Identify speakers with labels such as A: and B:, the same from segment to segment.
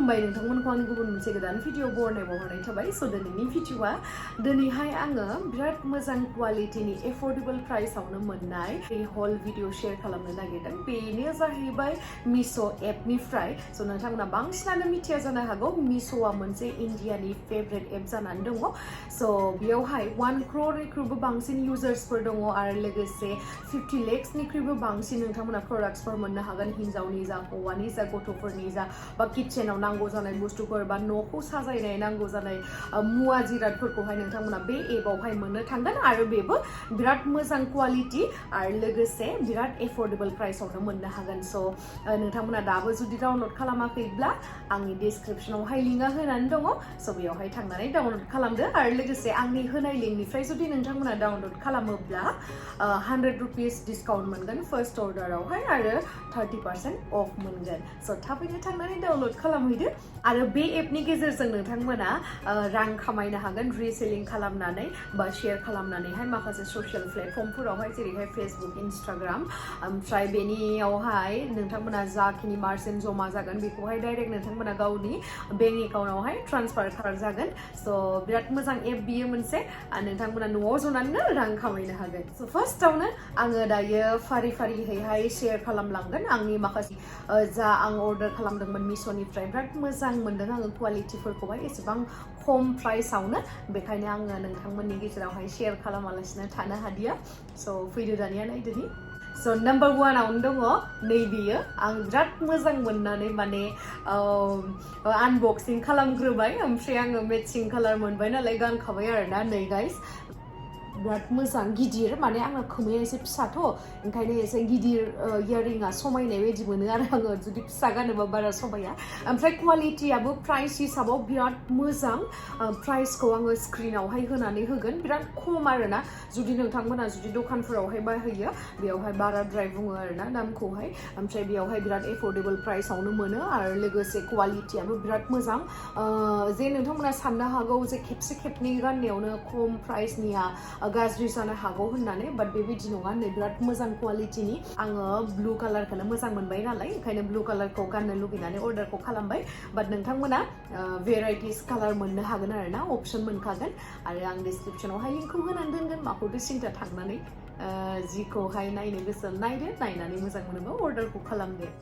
A: खुलुमबाय नोंथांमोनखौ आंनि गुबुन मोनसे गोदान भिडिअ बरनायबावहरनाय थाबाय स' दिनैनि भिडिअआ दिनैहाय आङो बिराद मोजां क्वालिटिनि एफोर्डेबल प्राइसआवनो मोननाय बे हल भिडिअ शेयार खालामनो नागिरदों बेनो जाहैबाय मिश' एपनिफ्राय स' नोंथांमोना बांसिनानो मिथिया जानो हागौ मिश'आ मोनसे इन्डियानि फेभरेट एप जानानै दङ स' बेयावहाय 1 crore बांसिन इउजार्सफोर दङ आरो लोगोसे 50 lakhsनिख्रुइबो बांसिन नोंथांमोना प्रडाक्ट्सफोर मोननो हागोन हिन्जावनि जा हौवानि जा गथ'फोरनि जा बा किचेनाव नांगौ जानाय बुस्थुफोर बा न'खौ साजायनाय नांगौ जानाय मुवा जिरादफोरखौहाय नोंथांमोना बे एपआवहाय मोननो थांगोन आरो बेबो बिराद मोजां क्वालिटि आरो लोगोसे बिराद एफोर्डेबल प्राइसआवनो मोननो हागोन स' नोंथांमोना दाबो जुदि डाउनलड खालामाखैब्ला आंनि डिसक्रिपसनावहाय लिंकआ होनानै दङ स' बेयावहाय थांनानै डाउनलड खालामदो आरो लोगोसे आंनि होनाय लिंकनिफ्राय जुदि नोंथांमोना डाउनलड खालामोब्ला 100 रुपिस डिसकाउन्ट मोनगोन फार्स्ट अर्डारावहाय आरो 30% अफ मोनगोन स' थाबैनो थांनानै डाउनलड खालामहैदो आरो बे एपनि गेजेरजों नोंथांमोना रां खामायनो हागोन रिसेलिं खालामनानै बा शेयार खालामनानैहाय माखासे ससियेल प्लेटफर्मफोरावहाय जेरैहाय फेसबुक इन्स्टाग्राम ओमफ्राय बेनियावहाय नोंथांमोना जाखिनि मार्जिन जमा जागोन बेखौहाय डाइरेक्ट नोंथांमोना गावनि बेंक एकाउन्टावहाय ट्रान्सफार जागोन स' बिराद मोजां एप बियो मोनसे नोंथांमोना न'आव जनानैनो रां खामायनो हागोन स' फार्स्टआवनो आङो दायो फारि फारिहैहाय शेयार खालामलांगोन आंनि माखासे जा आं अर्डार खालामदोंमोन मिश'निफ्राय बिराद मोजां मोनदों आङो क्वालिटिफोरखौहाय एसेबां खम प्राइसआवनो बेखायनो आङो नोंथांमोननि गेजेरावहाय शेयार खालामालासिनो थानो हादिया स' फैदो दानिया नायदोनि स' नाम्बार 1आवनो दङ नैबेयो आं बिराद मोजां मोननानै माने आनबक्सिं खालामग्रोबाय ओमफ्राय आङो मेचिं कालार मोनबाय नालाय गानखाबाय आरोना नै गाइस बिराद मोजां गिदिर माने आंना खोमाया एसे फिसाथ' ओंखायनो एसे गिदिर इयारिंआ समायनाय बायदि मोनो आरो आङो जुदि फिसा गानोबा बारा समाया ओमफ्राय क्वालिटियाबो प्राइस हिसाबाव बिराद मोजां प्राइसखौ आङो स्क्रिनावहाय होनानै होगोन बिराद खम आरोना जुदि नोंथांमोना जुदि दखानफोरावहाय बायहैयो बेयावहाय बाराद्राय बुङो आरोना दामखौहाय ओमफ्राय बेयावहाय बिराद एफोर्डेबल प्राइसआवनो मोनो आरो लोगोसे क्वालिटियाबो बिराद मोजां जे नोंथांमोना साननो हागौ जे खेबसे खेबनै गाननायावनो खम प्राइसनिया गाज्रि जानो हागौ होननानै बाट बेबायदि नङा नै बिराद मोजां क्वालिटिनि आङो ब्लु कालारखौनो मोजां मोनबाय नालाय ओंखायनो ब्लु कालारखौ गाननो लुगैनानै अर्डारखौ खालामबाय बाट नोंथांमोना भेराइटिस कालार मोननो हागोन आरोना अपसन मोनखागोन आरो आं डिसक्रिपसनावहाय लिंकखौ होनानै दोनगोन माखौथो सिन्था थांनानै जिखौहाय नायनो गोसो नायदो नायनानै मोजां मोनोबा अर्डारखौ खालामदो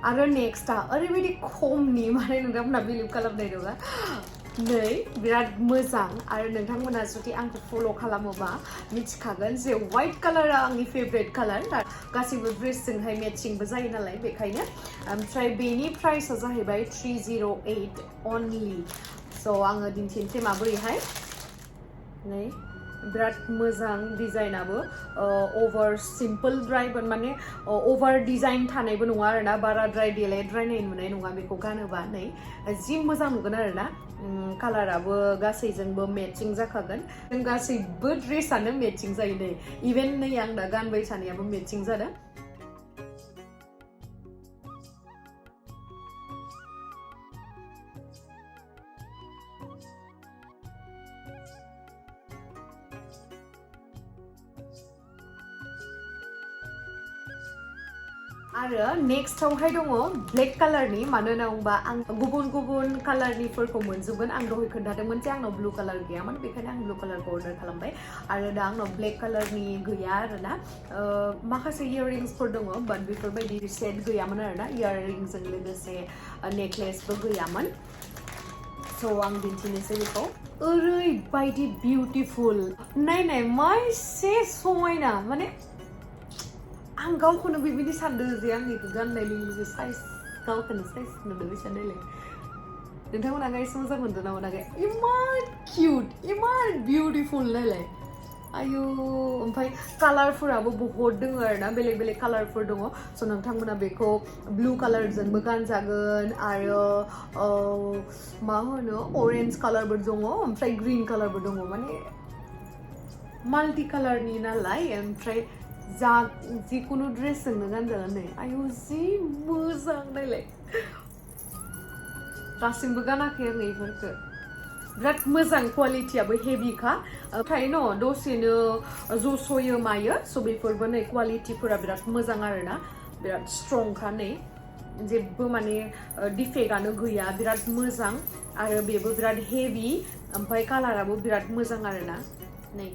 A: आरो नेक्स्टआ ओरैबायदि खमनि माने नोंथांमोना बिलिभ खालामनाय नङा नै बिराद मोजां आरो नोंथांमोना जुदि आंखौ फल' खालामोबा मिथिखागोन जे व्हाइट कालारा आंनि फेभरेट कालार गासैबो ड्रेसजोंहाय मेचिंबो जायो नालाय बेखायनो ओमफ्राय बेनि प्राइसआ जाहैबाय 308 अनलि स' आङो दिन्थिनोसै माबोरैहाय नै बिराद मोजां डिजाइनाबो अभार सिम्पल ड्राइबो माने अभार डिजाइन थानायबो नङा आरोना बाराद्राय देलायद्रायनाय नुनाय नङा बेखौ गानोबा नै जि मोजां नुगोन आरोना कालाराबो गासैजोंबो मेचिं जाखागोन जों गासैबो ड्रेसानो मेचिं जायो नै इभेन नै आं दा गानबाय थानायाबो मेचिं जादों आरो नेक्स्टआवहाय दङ ब्लेक कालारनि मानोना होनबा आं गुबुन गुबुन कालारनिफोरखौ मोनजोबगोन आं दहाय खोन्थादोंमोन जे आंनाव ब्लु कालार गैयामोन बेखायनो आं ब्लु कालारखौ अर्डार खालामबाय आरो दा आंनाव ब्लेक कालारनि गैया आरोना माखासे इयारिंसफोर दङ बाट बेफोरबायदि सेट गैयामोन आरोना इयारिंजों लोगोसे नेकलेसबो गैयामोन स' आं दिन्थिनोसै बेखौ ओरैबायदि बिउटिफुल नायनाय मा एसे समायना माने आं गावखौनो बेबायदि सानदों जे आंनिखौ गाननाय लोगो साइज गावखौनो साइज नुदों बे साननायलाय नोंथांमोना गाइस मोजां मोनदों ना मोनाखै इमान किउट इमान बिउटिफुल नायलाय आयु ओमफ्राय कालारफोराबो बहुत दङ आरोना बेलेग बेलेग कालारफोर दङ स' नोंथांमोना बेखौ ब्लु कालारजोंबो गानजागोन आरो मा होनो अरेन्ज कालारबो दङ ओमफ्राय ग्रीन कालारबो दङ माने माल्टि कालारनि नालाय ओमफ्राय जा जिकुनु ड्रेसजोंनो गानजागोन नै आयु जि मोजां नायलाय दासिमबो गानाखै आङो इफोरखो बिराद मोजां क्वालिटियाबो हेभिखा ओमफ्राय न दसेनो जसयो मायो स' बेफोरबो नै क्वालिटिफोरा बिराद मोजां आरोना बिराद स्ट्रंखा नै जेबो माने डिफेक्टआनो गैया बिराद मोजां आरो बेबो बिराद हेभि ओमफ्राय कालाराबो बिराद मोजां आरोना नै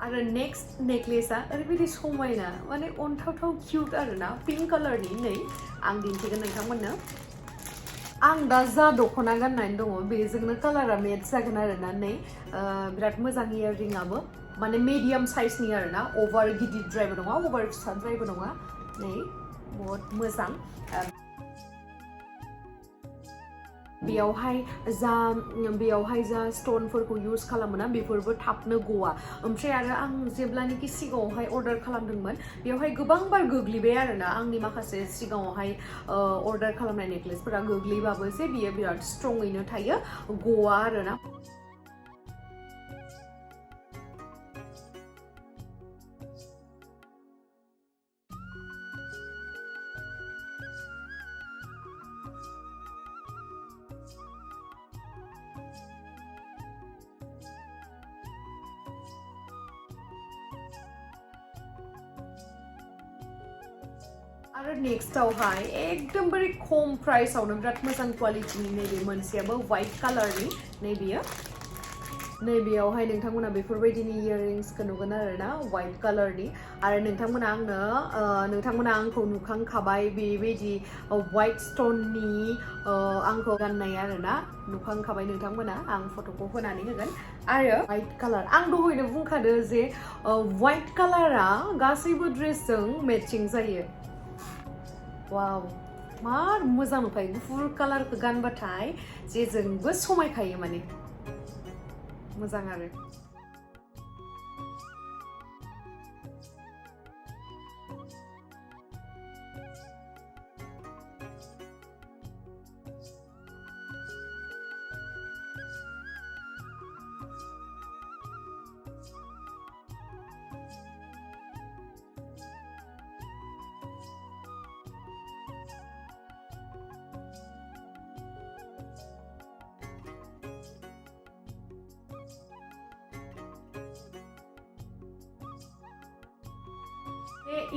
A: आरो नेक्स्ट नेकलेसआ ओरैबायदि समायना माने अनथावथाव क्यूट आरोना पिंक कालारनि नै आं दिन्थिगोन नोंथांमोननो आं दा जा दख'ना गाननानै दङ बेजोंनो कालारा मेच जागोन आरोना नै बिराद मोजां इयाररिंआबो माने मिडियाम साइजनि आरोना अभार गिदिरद्रायबो नङा अभार फिसाद्रायबो नङा नै बहुत मोजां बेयावहाय जा स्टोनफोरखौ यूज खालामोना बेफोरबो थाबनो गवा ओमफ्राय आरो आं जेब्लानोखि सिगाङावहाय अर्डार खालामदोंमोन बेयावहाय गोबां बार गोग्लैबाय आरोना आंनि माखासे सिगाङावहाय अर्डार खालामनाय नेकलेसफोरा गोग्लैबाबो जे बियो बिराद स्ट्रङैनो थायो गवा आरोना आरो नेक्स्टआवहाय एकदमबारे खम प्राइसआवनो बिराद मोजां क्वालिटिनि नैबे मोनसेयाबो व्हाइट कालारनि नैबेयावहाय नोंथांमोना बेफोरबायदिनि इयाररिंसखौ नुगोन आरोना व्हाइट कालारनि आरो नोंथांमोना आंखौ नुखांखाबाय बेबायदि व्हाइट स्टोननि आंखौ गाननाय आरोना नुखांखाबाय नोंथांमोना आं फट'खौ होनानै होगोन आरो व्हाइट कालार आं दहायनो बुंखादो जे व्हाइट कालारा गासैबो ड्रेसजों मेचिं जायो वाव मार मोजां नुखायो गुफुर कालारखौ गानबाथाय जेजोंबो समायखायो माने मोजां आरो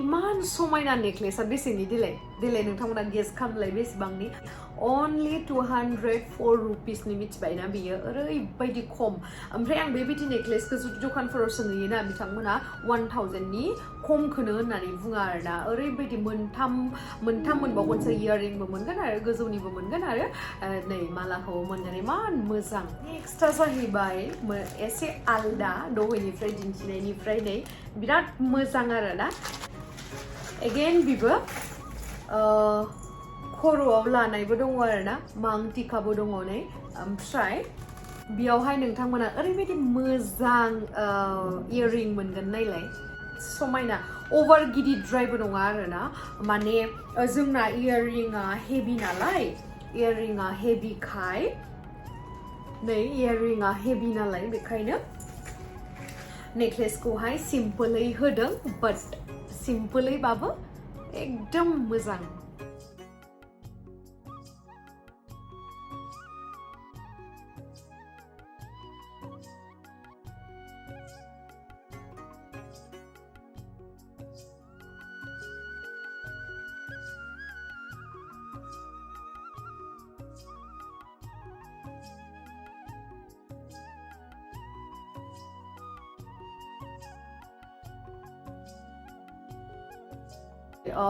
A: इमान समायना नेकलेसआ बेसेनि दिलाय नोंथांमोना गेस खालामलाय बेसेबांनि only 204 रुपिसनि मिथिबायना बियो ओरैबायदि खम ओमफ्राय आं बेबायदि नेकलेसखौ जुदि दखानफोराव सोंहैयोना बिथांमोना 1000नि खमखौनो होननानै बुङा आरोना ओरैबायदि मोनथाम मोनबावगोनसो इयाररिंबो मोनगोन आरो गोजौनिबो मोनगोन आरो नै मालाखौ मोनगोन इमान मोजां नेक्स्टआ जाहैबाय एसे आलदा दहायनिफ्राय दिन्थिनायनिफ्राय नै बिराद मोजां आरोना एगेन बिबो खर'आव लानायबो दङ आरोना मांटिकाबो दङ नै ओमफ्राय बेयावहाय नोंथांमोना ओरैबायदि मोजां इयाररिं मोनगोन नायलाय समायना ओभार गिदिरद्रायबो नङा आरोना माने जोंना इयाररिंआ हेभि नालाय इयाररिंआ हेभिखाय नै इयाररिंआ हेभि नालाय बेखायनो नेकलेसखौहाय सिम्पोलै होदों बाट सिम्पोलैबाबो एकदम मोजां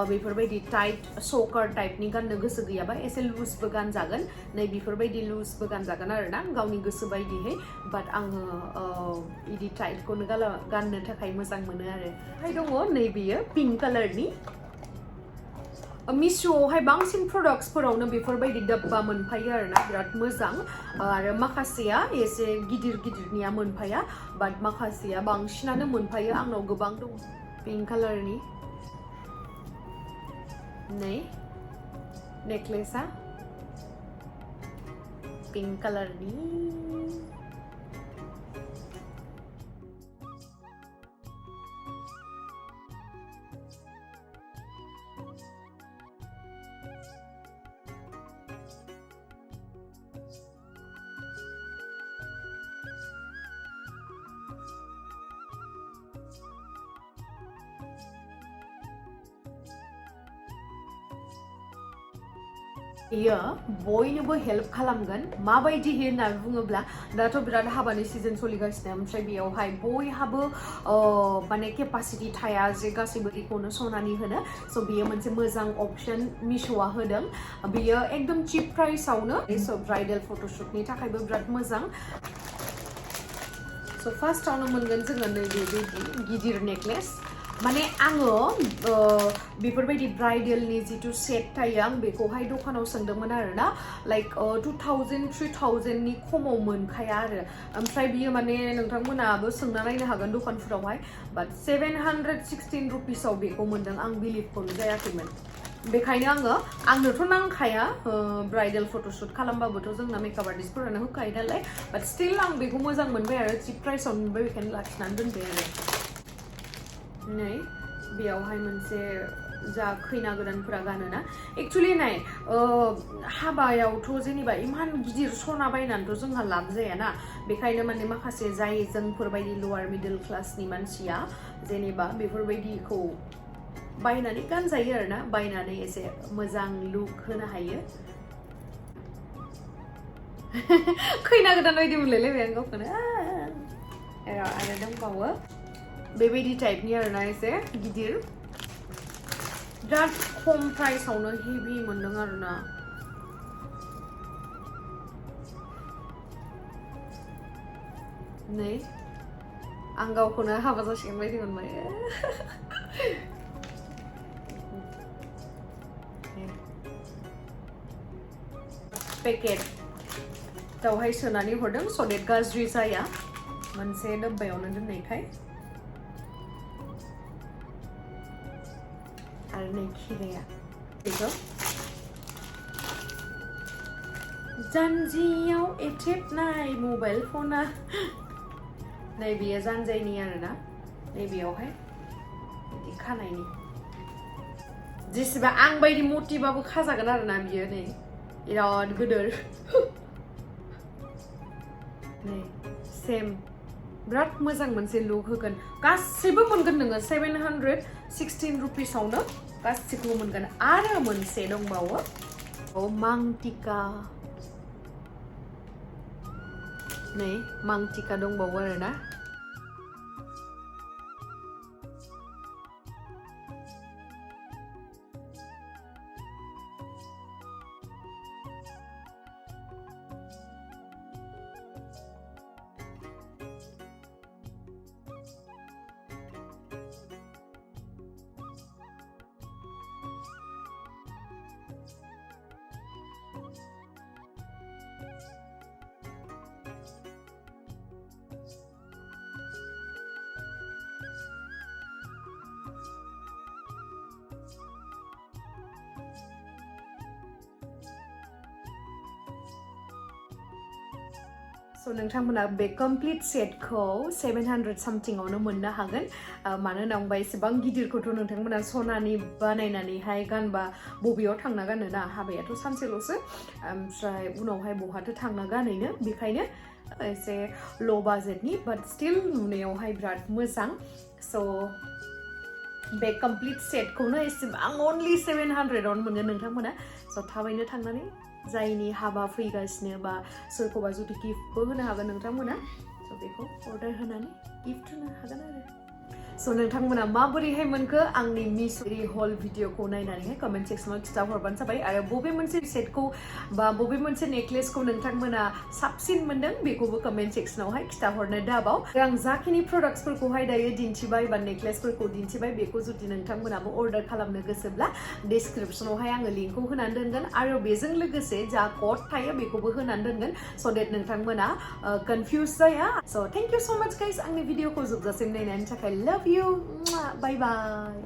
A: बेफोरबायदि टाइट चकार टाइपनि गाननो गोसो गैयाबा एसे लुजबो गानजागोन नै बेफोरबायदि लुजबो गानजागोन आरोना गावनि गोसो बायदियै बाट आङो इदि टाइटखौनो गाननो थाखाय मोजां मोनो आरो ओमफ्राय दङ नै बेयो पिंक कालारनि Meeshohaul बांसिन प्रडाक्ट्सफोरावनो बेफोरबायदि डब्बा मोनफायो आरोना बिराद मोजां आरो माखासेया एसे गिदिरनिया मोनफाया बाट माखासेया बांसिनानो मोनफायो आंनाव गोबां दं पिंक कालारनि नै नेकलेसआ पिंक कालारनि बेयो बयनोबो हेल्प खालामगोन माबायदि होनना बुङोब्ला दाथ' बिराद हाबानि सिजन सोलिगासिनो ओमफ्राय बेयावहाय बयहाबो माने केपासिटी थाया जे गासैबो बेखौनो सनानि होनो स' बेयो मोनसे मोजां अप्शन मिशोआ होदों बेयो एकदम चिप प्राइसआवनो स' ब्राइडेल फट'शुटनि थाखायबो बिराद मोजां स' फार्स्टआवनो मोनगोन जोङो नैबे गिदिर नेकलेस माने आङो बेफोरबायदि ब्राइडेलनि जितु सेट थायो आं बेखौहाय दखानाव सोंदोंमोन आरोना लाइक 2000 3000 नि खमाव मोनखाया आरो ओमफ्राय बियो माने नोंथांमोनाबो सोंना नायनो हागोन दखानफोरावहाय बाट 716 रुपिसाव बेखौ मोनदों आं बिलिभखौनो जायाखैमोन बेखायनो आंनोथ' नांखाया ब्राइडेल फट'शुट खालामबाबोथ' जोंना मेकआप आर्टिस्टफोरानो होखायो नालाय बाट स्टिल आं बेखौ मोजां मोनबाय आरो चिप प्राइसआव मोनबाय बेखायनो लाखिनानै दोनबाय आरो नै बेयावहाय मोनसे जा खैना गोदानफोरा गानोना एक्चुअली नाय हाबायावथ' जेनेबा इमान गिदिर सना बायनानैथ' जोंहा लाब जायाना बेखायनो माने माखासे जाय जोंफोरबायदि लवार मिडल क्लासनि मानसिया जेनेबा बेफोरबायदिखौ बायनानै गानजायो आरोना बायनानै एसे मोजां लुक होनो हायो खैना गोदान बायदि मोनलायलायबाय आं गावखौनो आरो दंबावो बेबायदि टाइपनि आरोना एसे गिदिर बिराद खम प्राइसआवनो हेभि मोनदों आरोना नै आं गावखौनो हाबा जासिगोन बायदि मोनबाय पेकेट दावहाय सोनानै हरदों स' डेट गाज्रि जाया मोनसे डब्बायावनो दोननायखाय आरो नै खिराया बेखौ जानजियाव एथेबनाय मबाइल फना नै बेयो जानजायनि आरोना नै बेयावहाय बिदि खानायनि जेसेबा आं बायदि मटिबाबो खाजागोन आरोना बियो नै बिराद गोदोर नै सेम बिराद मोजां मोनसे लुक होगोन गासिबो मोनगोन नोङो 716 रुपिसावनो गासिबो मोनगोन आरो मोनसे दंबावो मांटिका नै मांटिका दंबावो आरोना So नोंथांमोना बे कमप्लीट सेटखौ 700 समथिंआवनो मोननो हागोन मानो होनोबा एसेबां गिदिरखौथ' नोंथांमोना सनानि बानायनानैहाय गानबा बबेयाव थांना गानोना हाबायाथ' सानसेल'सो ओमफ्राय उनावहाय बहाथो थांना गानहैनो बेखायनो एसे ल' बाजेटनि बाट स्टिल नुनायावहाय बिराद मोजां स' बे कमप्लीट सेटखौनो एसेबां अनलि 700आवनो मोनगोन नोंथांमोना स' थाबैनो थांनानै जायनि हाबा फैगासिनो बा सोरखौबा जुदि गिफ्टबो होनो हागोन नोंथांमोना स' बेखौ अर्डार होनानै गिफ्ट होनो हागोन आरो स' नोंथांमोना माबोरैहाय मोनखो आंनि मिश'हल भिडिअखौ नायनानैहाय कमेन्ट सेक्सनाव खिथाहरबानो जाबाय आरो बबे मोनसे सेटखौ बा बबे मोनसे नेकलेसखौ नोंथांमोना साबसिन मोनदों बेखौबो कमेन्ट सेक्सनावहाय खिथाहरनो दाबाव आं जाखिनि प्रडाक्ट्सफोरखौहाय दायो दिन्थिबाय बा नेकलेसफोरखौ दिन्थिबाय बेखौ जुदि नोंथांमोनाबो अर्डार खालामनो गोसोब्ला डिसक्रिपसनावहाय आङो लिंकखौ होनानै दोनगोन आरो बेजों लोगोसे जा कड थायो बेखौबो होनानै दोनगोन स' देट नोंथांमोना कनफिउज जाया स' थेंक इउ स' माच गाइस आंनि भिडिअखौ जोबजासिम नायनायनि थाखाय लाभ यू बाय बाय